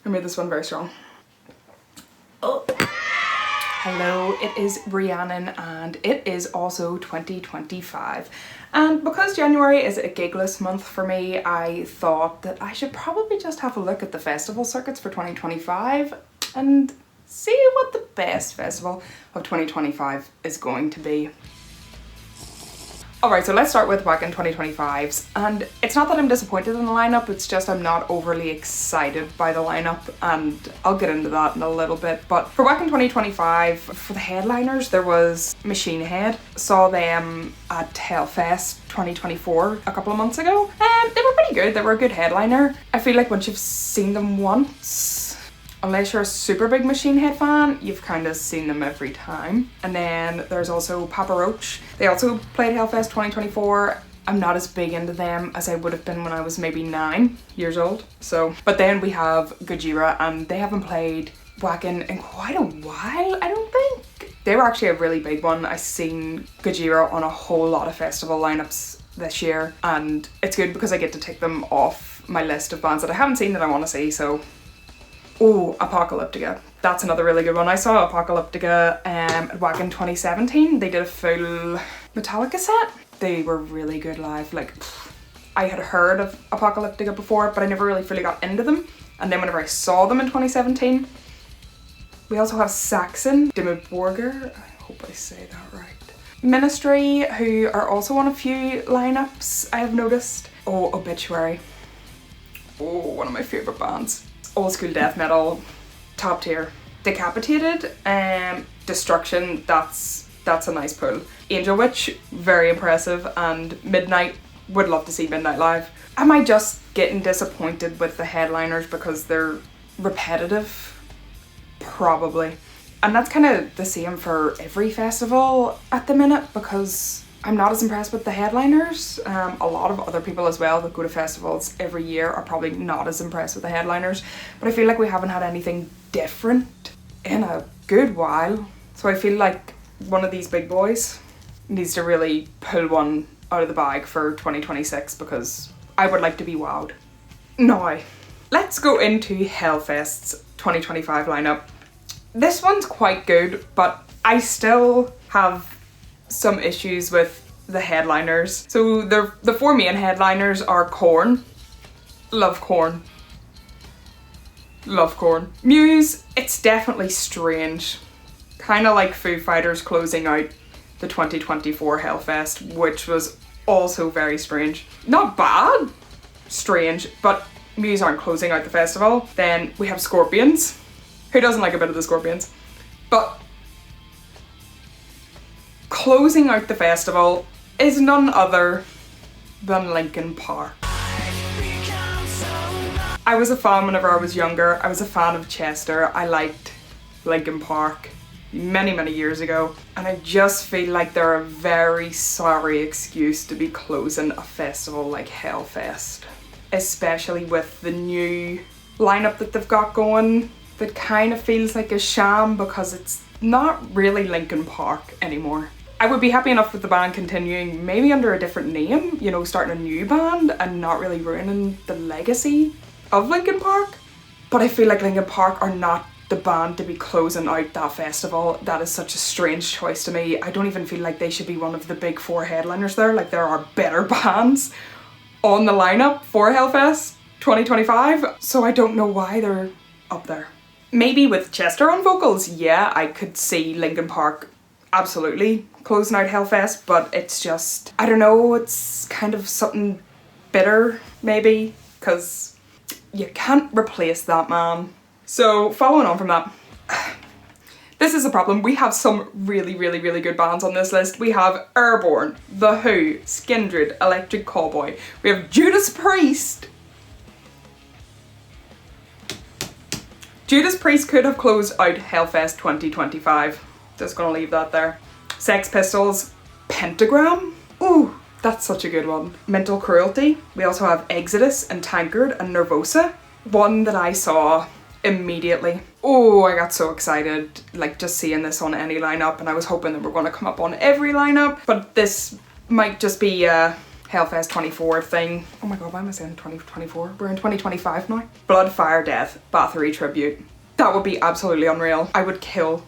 I made this one very strong. Oh. Hello, it is Rhiannon and it is also 2025. And because January is a gigless month for me, I thought that I should probably just have a look at the festival circuits for 2025 and see what the best festival of 2025 is going to be. Alright, so let's start with Wacken 2025s, and it's not that I'm disappointed in the lineup, it's just I'm not overly excited by the lineup, and I'll get into that in a little bit. But for Wacken 2025, for the headliners, there was Machine Head. Saw them at Hellfest 2024 a couple of months ago. They were pretty good, they were a good headliner. I feel like once you've seen them once, unless you're a super big Machine Head fan, you've kind of seen them every time. And then there's also Papa Roach. They also played Hellfest 2024. I'm not as big into them as I would have been when I was maybe 9 years old. But then we have Gojira, and they haven't played Wacken in quite a while, I don't think. They were actually a really big one. I've seen Gojira on a whole lot of festival lineups this year, and it's good because I get to take them off my list of bands that I haven't seen that I want to see, so. Oh, Apocalyptica. That's another really good one. I saw Apocalyptica at Wacken 2017. They did a full Metallica set. They were really good live. Like, I had heard of Apocalyptica before, but I never really fully got into them. And then whenever I saw them in 2017, we also have Saxon, Dimmu I hope I say that right. Ministry, who are also on a few lineups I have noticed. Oh, Obituary. Oh, one of my favourite bands. Old school death metal, top tier. Decapitated, Destruction, that's a nice pull. Angel Witch, very impressive, and Midnight, would love to see Midnight live. Am I just getting disappointed with the headliners because they're repetitive? Probably. And that's kind of the same for every festival at the minute, because I'm not as impressed with the headliners. A lot of other people as well that go to festivals every year are probably not as impressed with the headliners, but I feel like we haven't had anything different in a good while. So I feel like one of these big boys needs to really pull one out of the bag for 2026, because I would like to be wowed. Now, let's go into Hellfest's 2025 lineup. This one's quite good, but I still have some issues with the headliners. So the four main headliners are Korn. Love Korn. Love Korn. Muse, it's definitely strange. Kind of like Foo Fighters closing out the 2024 Hellfest, which was also very strange. Not bad, strange, but Muse aren't closing out the festival. Then we have Scorpions. Who doesn't like a bit of the Scorpions? But closing out the festival is none other than Linkin Park. I was a fan whenever I was younger. I was a fan of Chester. I liked Linkin Park many years ago, and I just feel like they're a very sorry excuse to be closing a festival like Hellfest, especially with the new lineup that they've got going that kind of feels like a sham, because it's not really Linkin Park anymore. I would be happy enough with the band continuing, maybe under a different name, you know, starting a new band and not really ruining the legacy of Linkin Park. But I feel like Linkin Park are not the band to be closing out that festival. That is such a strange choice to me. I don't even feel like they should be one of the big four headliners there. Like, there are better bands on the lineup for Hellfest 2025. So I don't know why they're up there. Maybe with Chester on vocals, yeah, I could see Linkin Park absolutely closing out Hellfest, but it's just, I don't know, it's kind of something bitter maybe, because you can't replace that man. So following on from that, this is a problem. We have some really good bands on this list. We have Airborne, The Who, Skindred, Electric Cowboy. We have Judas Priest. Judas Priest could have closed out Hellfest 2025. Just gonna leave that there. Sex Pistols, Pentagram. Ooh, that's such a good one. Mental Cruelty. We also have Exodus and Tankard and Nervosa. One that I saw immediately. Oh, I got so excited, like, just seeing this on any lineup, and I was hoping that we're going to come up on every lineup, but this might just be a Hellfest 24 thing. Oh my god, why am I saying 2024? We're in 2025 now. Blood, Fire, Death, Bathory tribute. That would be absolutely unreal. I would kill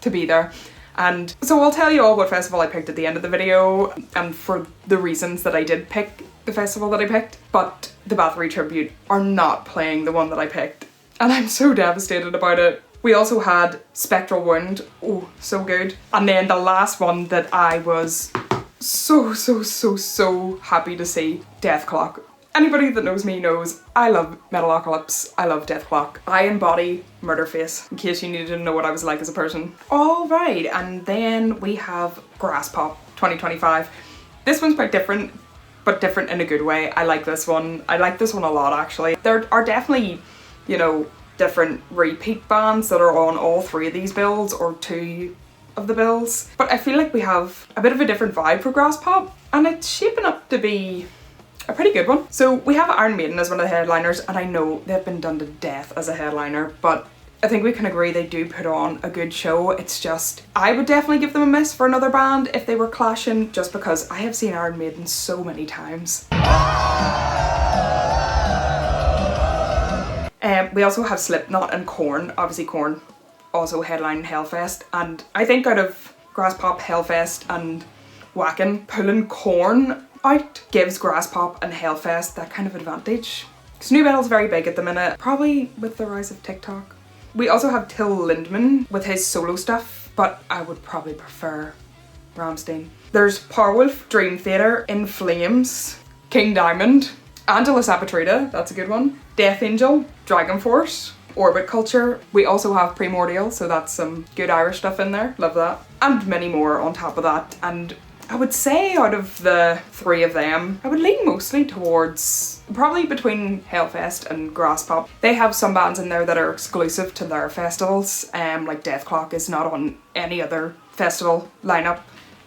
to be there. And so I'll tell you all what festival I picked at the end of the video and for the reasons that I did pick the festival that I picked. But the Bathory tribute are not playing the one that I picked. And I'm so devastated about it. We also had Spectral Wound. Oh, so good. And then the last one that I was so happy to see, Death Clock. Anybody that knows me knows I love Metalocalypse, I love Death Clock. I embody Murderface, in case you needed to know what I was like as a person. Alright, and then we have Graspop 2025. This one's quite different, but different in a good way. I like this one. I like this one a lot actually. There are definitely, you know, different repeat bands that are on all three of these bills, or two of the bills. But I feel like we have a bit of a different vibe for Graspop, and it's shaping up to be a pretty good one. So we have Iron Maiden as one of the headliners, and I know they've been done to death as a headliner, but I think we can agree they do put on a good show. It's just, I would definitely give them a miss for another band if they were clashing, just because I have seen Iron Maiden so many times. We also have Slipknot and Korn. Obviously Korn also headlining Hellfest, and I think out of Graspop, Hellfest and Wacken, pulling Korn out gives Graspop and Hellfest that kind of advantage. Because nu metal's very big at the minute, probably with the rise of TikTok. We also have Till Lindemann with his solo stuff, but I would probably prefer Rammstein. There's Powerwolf, Dream Theater, In Flames, King Diamond, Angela Sapatrita, that's a good one, Death Angel, Dragon Force, Orbit Culture. We also have Primordial, so that's some good Irish stuff in there, love that. And many more on top of that. And I would say out of the three of them, I would lean mostly towards, probably between Hellfest and Graspop. They have some bands in there that are exclusive to their festivals, like Death Clock is not on any other festival lineup.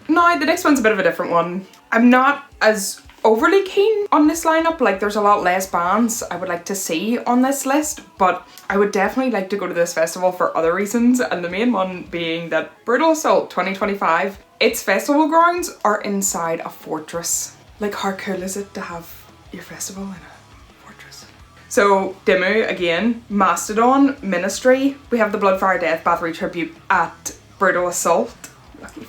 Now, the next one's a bit of a different one. I'm not as overly keen on this lineup, like there's a lot less bands I would like to see on this list, but I would definitely like to go to this festival for other reasons, and the main one being that Brutal Assault 2025, its festival grounds are inside a fortress. Like, how cool is it to have your festival in a fortress? So Dimmu again, Mastodon, Ministry, we have the Blood, Fire, Death, Bathory tribute at Brutal Assault. Lucky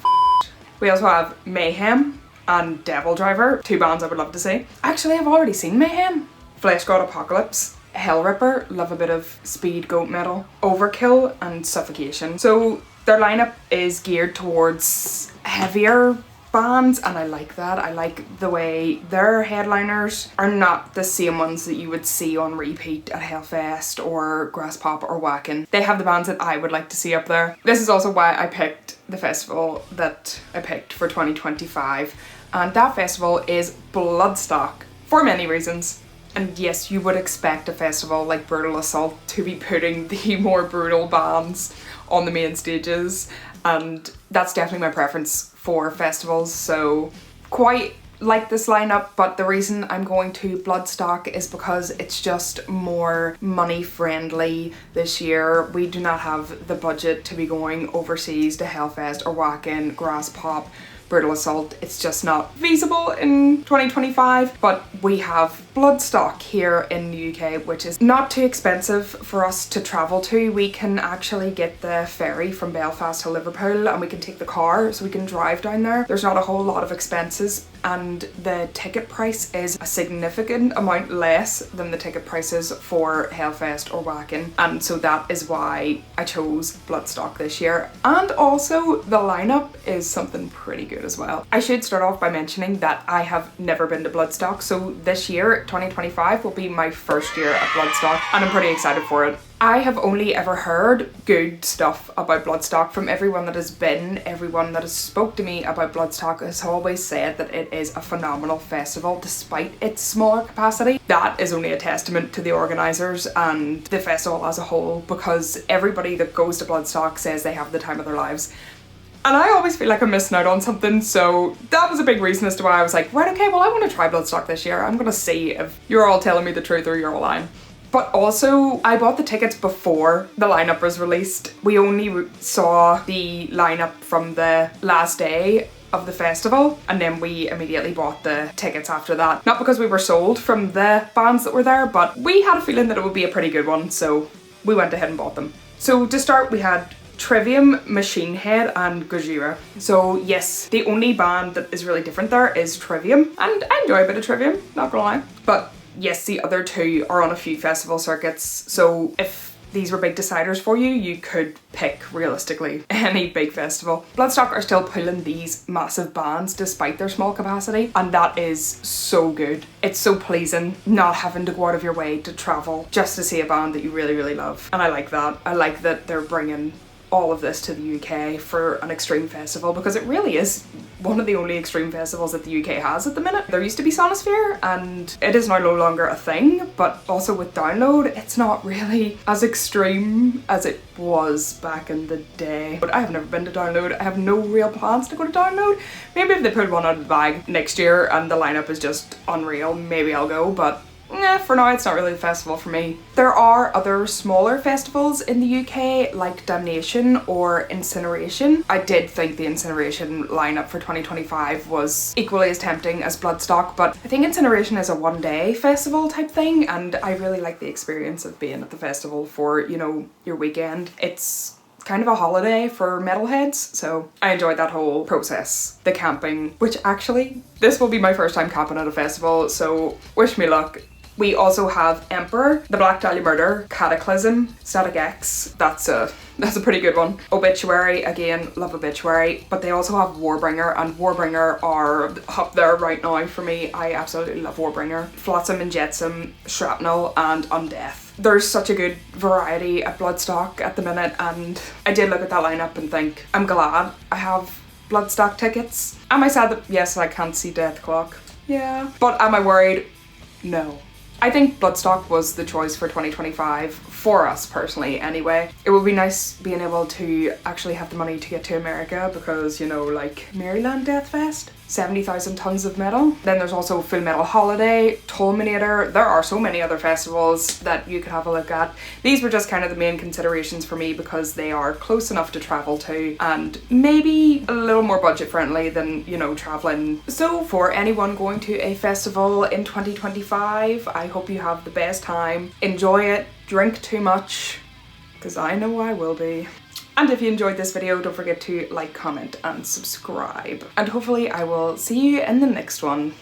we also have Mayhem and Devil Driver, two bands I would love to see. Actually, I've already seen Mayhem. Flesh God Apocalypse, Hellripper, love a bit of speed goat metal, Overkill and Suffocation. So their lineup is geared towards heavier bands, and I like that. I like the way their headliners are not the same ones that you would see on repeat at Hellfest or Graspop or Wacken. They have the bands that I would like to see up there. This is also why I picked the festival that I picked for 2025, and that festival is Bloodstock, for many reasons. And yes, you would expect a festival like Brutal Assault to be putting the more brutal bands on the main stages, and that's definitely my preference for festivals, so quite like this lineup. But the reason I'm going to Bloodstock is because it's just more money friendly this year. We do not have the budget to be going overseas to Hellfest or Wacken, Graspop, Brutal Assault. It's just not feasible in 2025, but we have Bloodstock here in the UK, which is not too expensive for us to travel to. We can actually get the ferry from Belfast to Liverpool, and we can take the car, so we can drive down there. There's not a whole lot of expenses, and the ticket price is a significant amount less than the ticket prices for Hellfest or Wacken, and so that is why I chose Bloodstock this year. And also the lineup is something pretty good as well. I should start off by mentioning that I have never been to Bloodstock, so this year, 2025, will be my first year at Bloodstock, and I'm pretty excited for it. I have only ever heard good stuff about Bloodstock from everyone that has been. Everyone that has spoke to me about Bloodstock has always said that it is a phenomenal festival despite its smaller capacity. That is only a testament to the organisers and the festival as a whole, because everybody that goes to Bloodstock says they have the time of their lives. And I always feel like I'm missing out on something, so that was a big reason as to why I was like, right, okay, well I want to try Bloodstock this year. I'm gonna see if you're all telling me the truth or you're all lying. But also, I bought the tickets before the lineup was released. We only saw the lineup from the last day of the festival, and then we immediately bought the tickets after that. Not because we were sold from the bands that were there, but we had a feeling that it would be a pretty good one, so we went ahead and bought them. So to start, we had Trivium, Machine Head and Gojira. So yes, the only band that is really different there is Trivium, and I enjoy a bit of Trivium, not gonna lie. But yes, the other two are on a few festival circuits, so if these were big deciders for you, you could pick, realistically, any big festival. Bloodstock are still pulling these massive bands despite their small capacity, and that is so good. It's so pleasing not having to go out of your way to travel just to see a band that you really, really love. And I like that. I like that they're bringing all of this to the UK for an extreme festival, because it really is one of the only extreme festivals that the UK has at the minute. There used to be Sonosphere and it is now no longer a thing, but also with Download, it's not really as extreme as it was back in the day. But I have never been to Download. I have no real plans to go to Download. Maybe if they pull one out of the bag next year and the lineup is just unreal, maybe I'll go, but for now it's not really the festival for me. There are other smaller festivals in the UK like Damnation or Incineration. I did think the Incineration lineup for 2025 was equally as tempting as Bloodstock, but I think Incineration is a one-day festival type thing, and I really like the experience of being at the festival for, you know, your weekend. It's kind of a holiday for metalheads, so I enjoyed that whole process. The camping, which actually, this will be my first time camping at a festival, so wish me luck. We also have Emperor, The Black Dahlia Murder, Cataclysm, Static X, that's a pretty good one. Obituary, again, love Obituary, but they also have Warbringer, and Warbringer are up there right now for me. I absolutely love Warbringer. Flotsam and Jetsam, Shrapnel and Undeath. There's such a good variety at Bloodstock at the minute, and I did look at that lineup and think, I'm glad I have Bloodstock tickets. Am I sad that, yes, I can't see Death Clock? Yeah. But am I worried? No. I think Bloodstock was the choice for 2025, for us personally anyway. It would be nice being able to actually have the money to get to America because, you know, like Maryland Death Fest, 70,000 tons of metal. Then there's also Full Metal Holiday, Tolminator. There are so many other festivals that you could have a look at. These were just kind of the main considerations for me because they are close enough to travel to and maybe a little more budget friendly than, you know, traveling. So for anyone going to a festival in 2025, I hope you have the best time. Enjoy it, drink too much, because I know I will be. And if you enjoyed this video, don't forget to like, comment and subscribe. And hopefully I will see you in the next one.